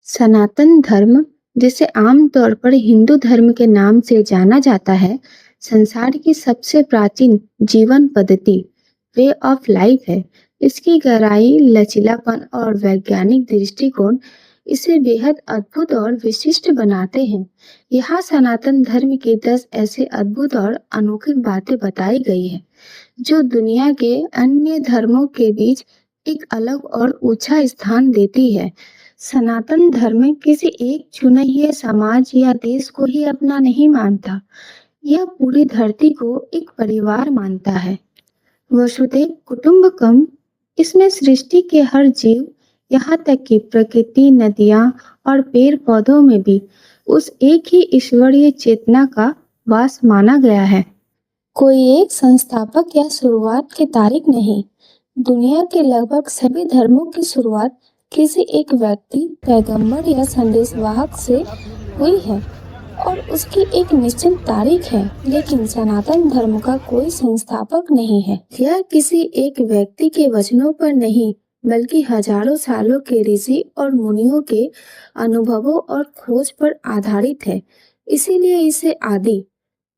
सनातन धर्म, जिसे आमतौर पर हिंदू धर्म के नाम से जाना जाता है, संसार की सबसे प्राचीन जीवन पद्धति वे ऑफ लाइफ है। इसकी गहराई, लचीलापन और वैज्ञानिक दृष्टिकोण इसे बेहद अद्भुत और विशिष्ट बनाते हैं। यहाँ सनातन धर्म की 10 ऐसे अद्भुत और अनोखी बातें बताई गई है, जो दुनिया के अन्य धर्मों के बीच एक अलग और ऊंचा स्थान देती है। सनातन धर्म किसी एक चुने हुए समाज या देश को ही अपना नहीं मानता। यह पूरी धरती को एक परिवार मानता है। वसुधैव कुटुंबकम, इसमें सृष्टि के हर जीव, यहाँ तक कि प्रकृति, नदियाँ और पेड़ पौधों में भी उस एक ही ईश्वरीय चेतना का वास माना गया है। कोई एक संस्थापक या शुरुआत की तारीख नहीं। दुनिया के लगभग सभी धर्मों की शुरुआत किसी एक व्यक्ति, पैगंबर या संदेशवाहक से हुई है और उसकी एक निश्चित तारीख है। लेकिन सनातन धर्म का कोई संस्थापक नहीं है। यह किसी एक व्यक्ति के वचनों पर नहीं, बल्कि हजारों सालों के ऋषि और मुनियों के अनुभवों और खोज पर आधारित है। इसीलिए इसे आदि,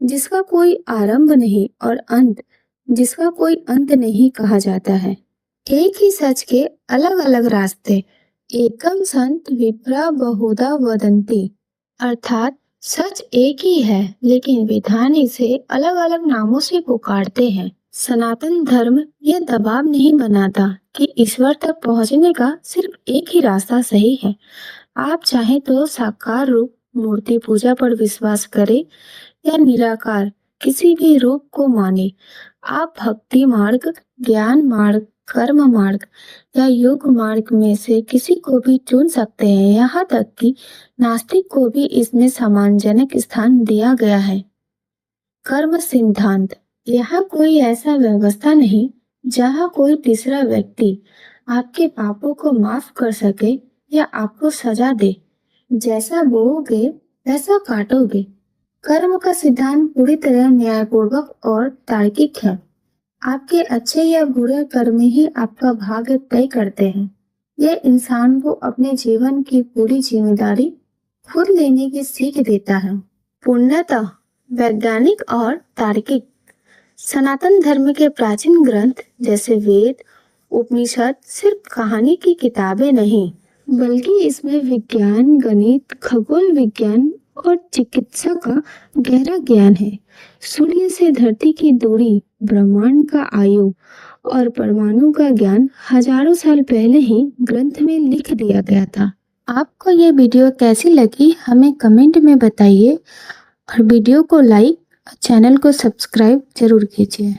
जिसका कोई आरंभ नहीं, और अंत, जिसका कोई अंत नहीं कहा जाता है। एक ही सच के अलग अलग रास्ते। एकम संत विप्रा बहुधा वदंती, अर्थात सच एक ही है, लेकिन विद्वान इसे अलग अलग नामों से पुकारते हैं। सनातन धर्म यह दबाव नहीं बनाता कि ईश्वर तक पहुंचने का सिर्फ एक ही रास्ता सही है। आप चाहे तो साकार रूप मूर्ति पूजा पर विश्वास करें या निराकार किसी भी रूप को माने। आप भक्ति मार्ग, ज्ञान मार्ग, कर्म मार्ग या योग मार्ग में से किसी को भी चुन सकते हैं। यहाँ तक कि नास्तिक को भी इसमें सम्मानजनक स्थान दिया गया है। कर्म सिद्धांत, यहाँ कोई ऐसा व्यवस्था नहीं जहाँ कोई तीसरा व्यक्ति आपके पापों को माफ कर सके या आपको सजा दे। जैसा बोओगे वैसा काटोगे। कर्म का सिद्धांत पूरी तरह न्यायपूर्वक और तार्किक है। आपके अच्छे या बुरे कर्म ही आपका भाग्य तय करते हैं। यह इंसान को अपने जीवन की पूरी जिम्मेदारी खुद लेने की सीख देता है। पूर्णतः वैज्ञानिक और तार्किक, सनातन धर्म के प्राचीन ग्रंथ जैसे वेद, उपनिषद सिर्फ कहानी की किताबें नहीं, बल्कि इसमें विज्ञान, गणित, खगोल विज्ञान और चिकित्सा का गहरा ज्ञान है। सूर्य से धरती की दूरी, ब्रह्मांड का आयु और परमाणु का ज्ञान हजारों साल पहले ही ग्रंथ में लिख दिया गया था। आपको ये वीडियो कैसी लगी हमें कमेंट में बताइए और वीडियो को लाइक और चैनल को सब्सक्राइब जरूर कीजिए।